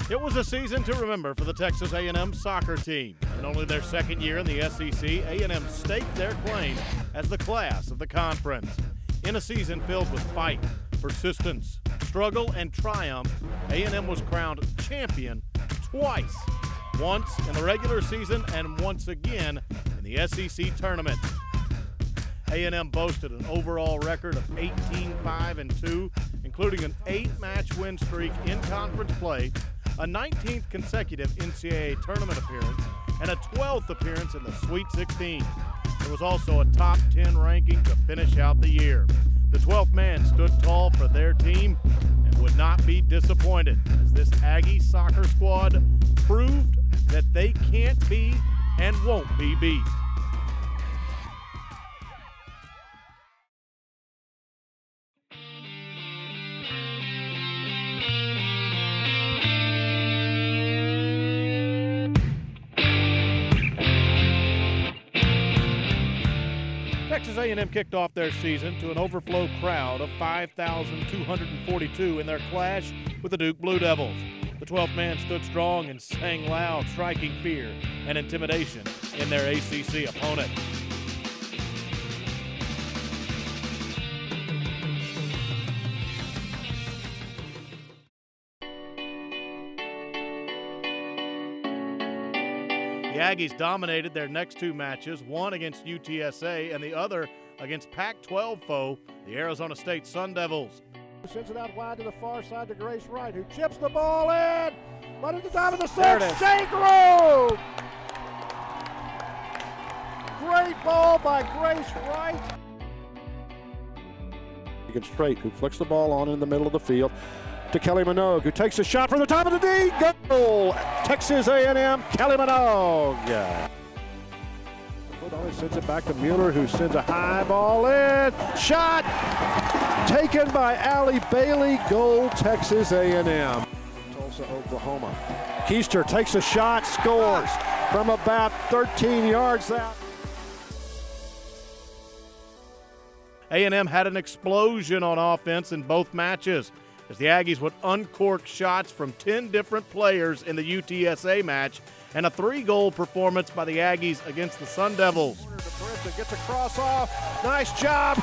It was a season to remember for the Texas A&M soccer team. In only their second year in the SEC, A&M staked their claim as the class of the conference. In a season filled with fight, persistence, struggle, and triumph, A&M was crowned champion twice. Once in the regular season and once again in the SEC tournament. A&M boasted an overall record of 18-5-2, including an 8-match win streak in conference play, a 19th consecutive NCAA tournament appearance, and a 12th appearance in the Sweet 16. There was also a top 10 ranking to finish out the year. The 12th man stood tall for their team and would not be disappointed as this Aggie soccer squad proved that they can't be and won't be beat. Texas A&M kicked off their season to an overflow crowd of 5,242 in their clash with the Duke Blue Devils. The 12th man stood strong and sang loud, striking fear and intimidation in their ACC opponent. The Aggies dominated their next two matches, one against UTSA and the other against Pac-12 foe, the Arizona State Sun Devils. Sends it out wide to the far side to Grace Wright, who chips the ball in. Right at the top of the six, Shea Groom! Great ball by Grace Wright. Straight, who flicks the ball on in the middle of the field to Kelly Minogue, who takes a shot from the top of the D. Goal! Texas A&M, Kelly Minogue. Sends it back to Mueller, who sends a high ball in. Shot taken by Allie Bailey. Goal, Texas A&M. Tulsa, Oklahoma. Keister takes a shot, scores from about 13 yards out. A&M had an explosion on offense in both matches, as the Aggies would uncork shots from 10 different players in the UTSA match and a 3-goal performance by the Aggies against the Sun Devils. Gets a cross off. Nice job.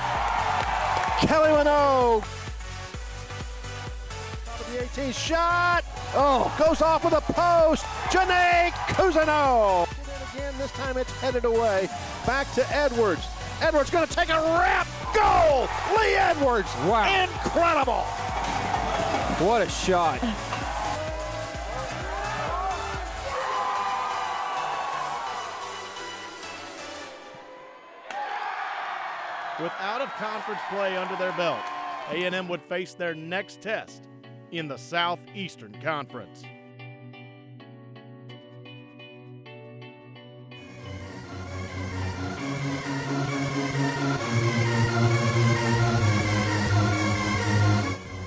Kelly Minogue. Top of the 18 shot. Oh, goes off with a post. Janae Cousineau. Again, this time it's headed away. Back to Edwards. Edwards going to take a wrap. Goal! Lee Edwards. Wow. Incredible. What a shot. With out-of-conference play under their belt, A&M would face their next test in the Southeastern Conference.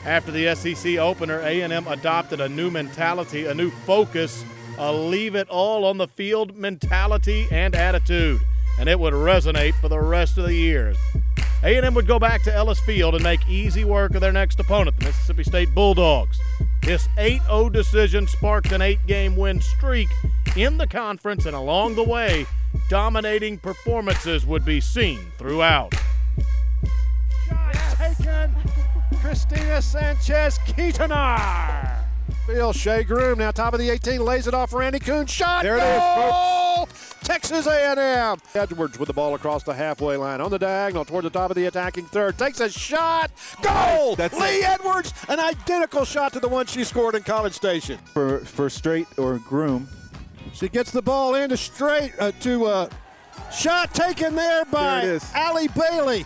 After the SEC opener, A&M adopted a new mentality, a new focus, a leave-it-all-on-the-field mentality and attitude, and it would resonate for the rest of the year. A&M would go back to Ellis Field and make easy work of their next opponent, the Mississippi State Bulldogs. This 8-0 decision sparked an 8-game win streak in the conference, and along the way, dominating performances would be seen throughout. Shot taken, Christina Sanchez-Keetonar. Field, Shea Groom, now top of the 18, lays it off Randy Kuhn. Shot, there it goal! Texas A&M. Edwards with the ball across the halfway line on the diagonal toward the top of the attacking third. Takes a shot. Goal! Lee Edwards, an identical shot to the one she scored in College Station. For Straight or Groom. She gets the ball into Straight shot taken there by Allie Bailey.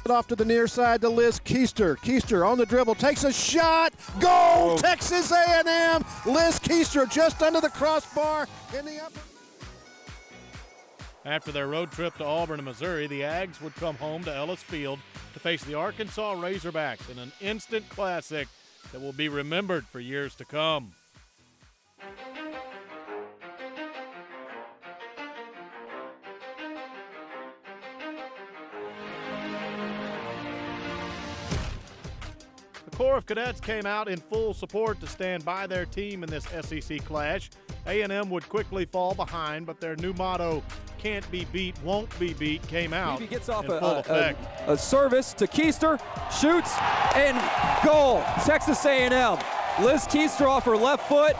Off to the near side to Liz Keister. Keister on the dribble, takes a shot. Goal! Oh. Texas A&M. Liz Keister just under the crossbar in the upper. After their road trip to Auburn and Missouri, the Ags would come home to Ellis Field to face the Arkansas Razorbacks in an instant classic that will be remembered for years to come. corps of cadets came out in full support to stand by their team in this SEC clash. A&M would quickly fall behind, but their new motto, "Can't be beat, won't be beat," came out he gets off in full effect. A service to Keister, shoots, and goal. Texas A&M. Liz Keister off her left foot.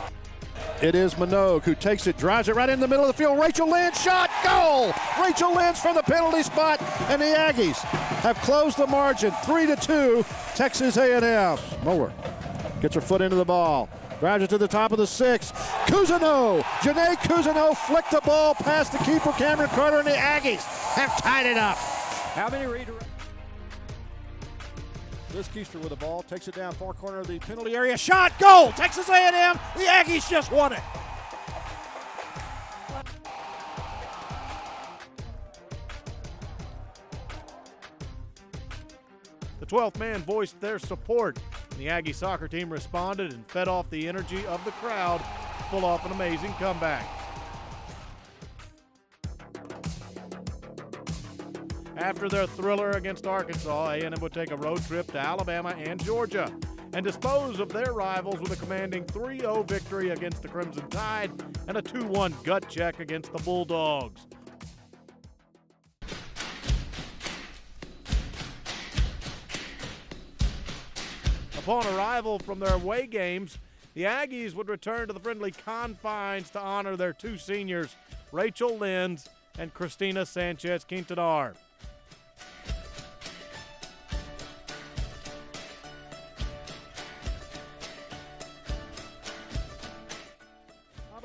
It is Minogue who takes it, drives it right in the middle of the field. Rachel Lynch, shot, goal! Rachel Lynch from the penalty spot, and the Aggies have closed the margin, 3-2, Texas A&M. Mower gets her foot into the ball, drives it to the top of the 6. Cousineau, Janae Cousineau flicked the ball past the keeper, Cameron Carter, and the Aggies have tied it up. How many redirects? Liz Keister with the ball, takes it down far corner of the penalty area. Shot, goal! Texas A&M, the Aggies just won it. The 12th man voiced their support, and the Aggie soccer team responded and fed off the energy of the crowd to pull off an amazing comeback. After their thriller against Arkansas, A&M would take a road trip to Alabama and Georgia and dispose of their rivals with a commanding 3-0 victory against the Crimson Tide and a 2-1 gut check against the Bulldogs. Upon arrival from their away games, the Aggies would return to the friendly confines to honor their two seniors, Rachel Lenz and Christina Sanchez-Quintanar.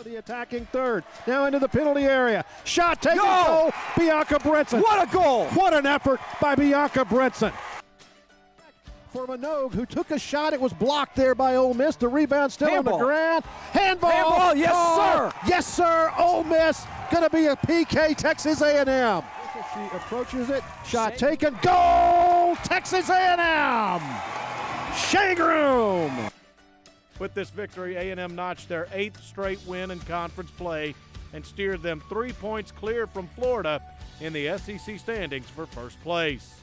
The attacking third, now into the penalty area. Shot taken, goal! Bianca Brinson. What a goal! What an effort by Bianca Brinson. For Minogue, who took a shot, it was blocked there by Ole Miss. The rebound still Handball. on the ground. Handball! Handball, yes, sir! Yes, sir! Ole Miss going to be a PK, Texas A&M. She approaches it. Shot taken. Goal! Texas A&M! Shagrum! With this victory, A&M notched their 8th straight win in conference play and steered them 3 points clear from Florida in the SEC standings for first place.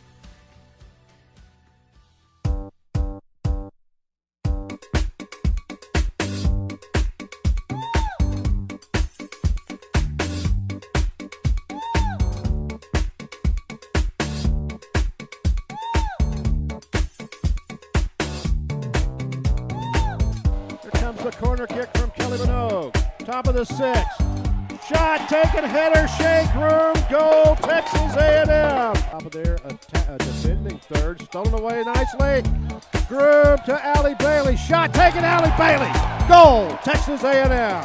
The corner kick from Kelly Minogue. Top of the 6. Shot taken, header, shake room, goal, Texas A&M. Top of there, a defending third, stolen away nicely. Groove to Allie Bailey. Shot taken, Allie Bailey. Goal, Texas A&M.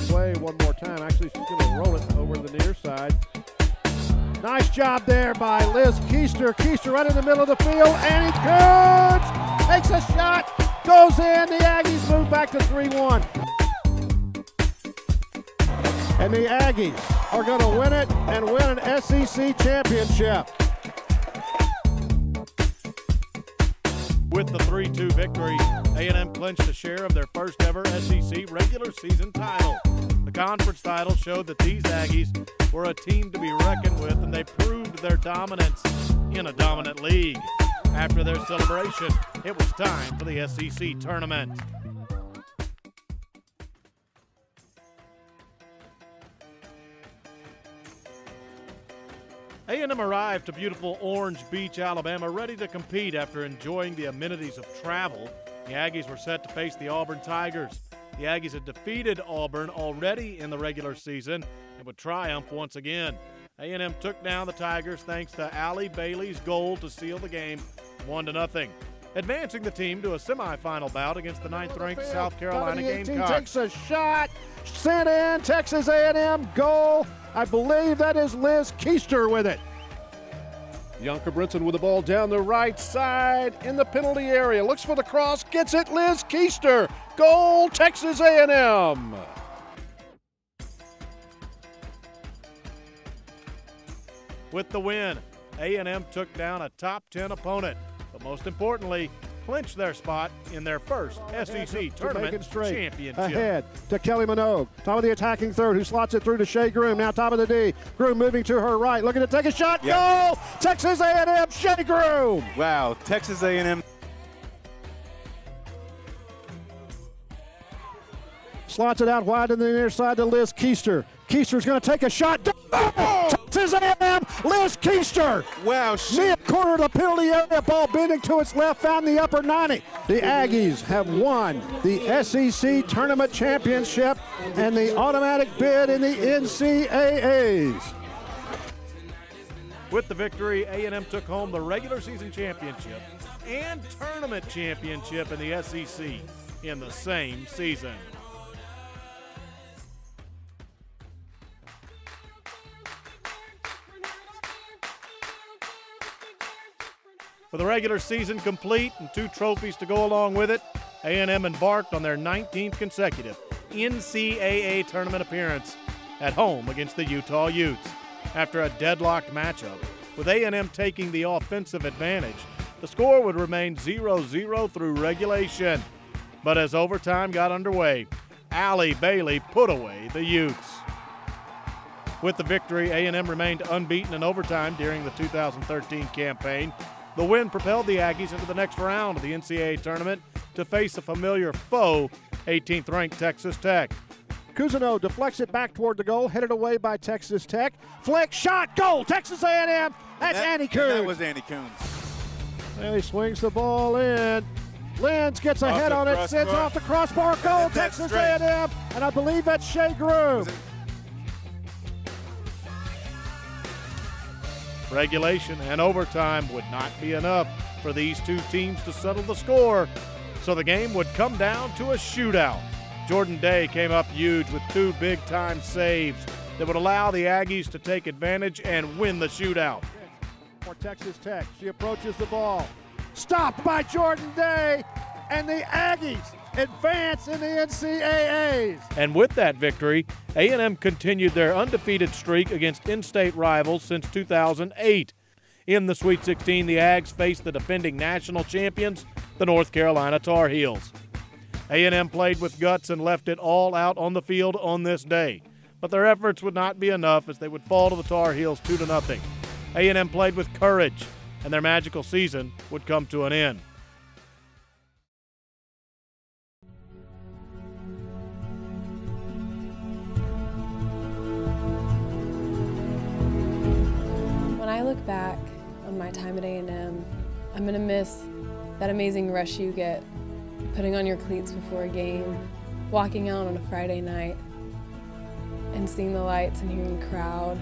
Play one more time. Actually, she's going to roll it over the near side. Nice job there by Liz Keister. Keister right in the middle of the field, and he Coots takes a shot, goes in. The Aggies move back to 3-1. And the Aggies are going to win it and win an SEC championship. With the 3-2 victory, A&M clinched a share of their first ever SEC regular season title. The conference title showed that these Aggies were a team to be reckoned with, and they proved their dominance in a dominant league. After their celebration, it was time for the SEC tournament. A&M arrived to beautiful Orange Beach, Alabama, ready to compete after enjoying the amenities of travel. The Aggies were set to face the Auburn Tigers. The Aggies had defeated Auburn already in the regular season and would triumph once again. A&M took down the Tigers thanks to Allie Bailey's goal to seal the game 1-0, advancing the team to a semifinal bout against the 9th-ranked South Carolina Gamecocks. Takes a shot, sent in, Texas A&M goal. I believe that is Liz Keister with it. Bianca Brinson with the ball down the right side in the penalty area. Looks for the cross, gets it, Liz Keister. Goal, Texas A&M. With the win, A&M took down a top 10 opponent, but most importantly, clinch their spot in their first SEC Tournament Championship. Ahead to Kelly Minogue, top of the attacking third, who slots it through to Shea Groom, now top of the D. Groom moving to her right, looking to take a shot. Yep. Goal! Texas A&M, Shea Groom! Wow, Texas A&M. Slots it out wide to the near side to Liz Keister. Keister's going to take a shot. Oh! Texas A&M, Liz Keister. Wow. Near corner of the penalty area, ball bending to its left, found the upper 90. The Aggies have won the SEC Tournament Championship and the automatic bid in the NCAAs. With the victory, A&M took home the regular season championship and tournament championship in the SEC in the same season. With the regular season complete and 2 trophies to go along with it, A&M embarked on their 19th consecutive NCAA tournament appearance at home against the Utah Utes. After a deadlocked matchup, with A&M taking the offensive advantage, the score would remain 0-0 through regulation. But as overtime got underway, Allie Bailey put away the Utes. With the victory, A&M remained unbeaten in overtime during the 2013 campaign. The win propelled the Aggies into the next round of the NCAA tournament to face a familiar foe, 18th-ranked Texas Tech. Cousineau deflects it back toward the goal, headed away by Texas Tech. Flick, shot, goal, Texas A&M. That's Annie Coons. That was Annie Coons. And he swings the ball in. Lenz gets a head on it, sends off the crossbar, goal, Texas A&M. And I believe that's Shea Groom. Regulation and overtime would not be enough for these two teams to settle the score, so the game would come down to a shootout. Jordan Day came up huge with 2 big-time saves that would allow the Aggies to take advantage and win the shootout. For Texas Tech, she approaches the ball. Stopped by Jordan Day, and the Aggies advance in the NCAAs. And with that victory, A&M continued their undefeated streak against in-state rivals since 2008. In the Sweet 16, the Ags faced the defending national champions, the North Carolina Tar Heels. A&M played with guts and left it all out on the field on this day, but their efforts would not be enough as they would fall to the Tar Heels 2-0. A&M played with courage, and their magical season would come to an end. When I look back on my time at A&M, I'm going to miss that amazing rush you get putting on your cleats before a game, walking out on a Friday night, and seeing the lights and hearing the crowd,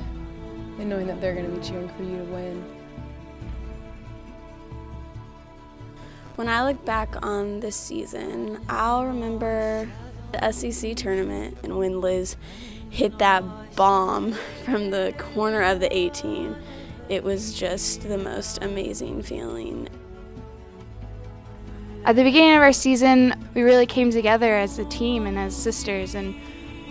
and knowing that they're going to be cheering for you to win. When I look back on this season, I'll remember the SEC tournament and when Liz hit that bomb from the corner of the 18. It was just the most amazing feeling. At the beginning of our season, we really came together as a team and as sisters, and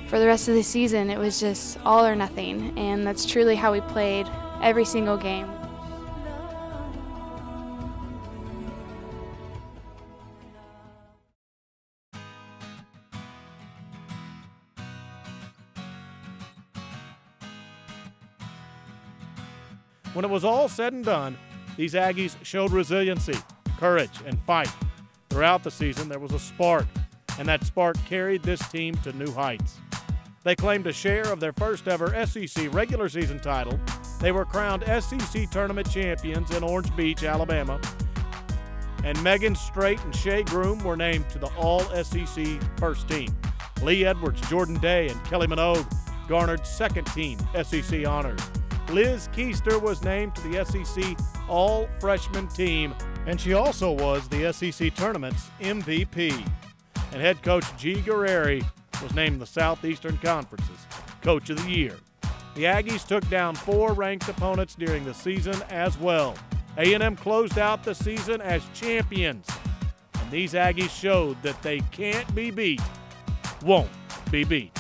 for the rest of the season, it was just all or nothing, and that's truly how we played every single game. When it was all said and done, these Aggies showed resiliency, courage, and fight. Throughout the season, there was a spark, and that spark carried this team to new heights. They claimed a share of their first ever SEC regular season title. They were crowned SEC tournament champions in Orange Beach, Alabama. And Megan Strait and Shea Groom were named to the All-SEC first team. Lee Edwards, Jordan Day, and Kelly Minogue garnered second-team SEC honors. Liz Keister was named to the SEC All-Freshman team, and she also was the SEC Tournament's MVP. And head coach G. Guerreri was named the Southeastern Conference's Coach of the Year. The Aggies took down 4 ranked opponents during the season as well. A&M closed out the season as champions, and these Aggies showed that they can't be beat, won't be beat.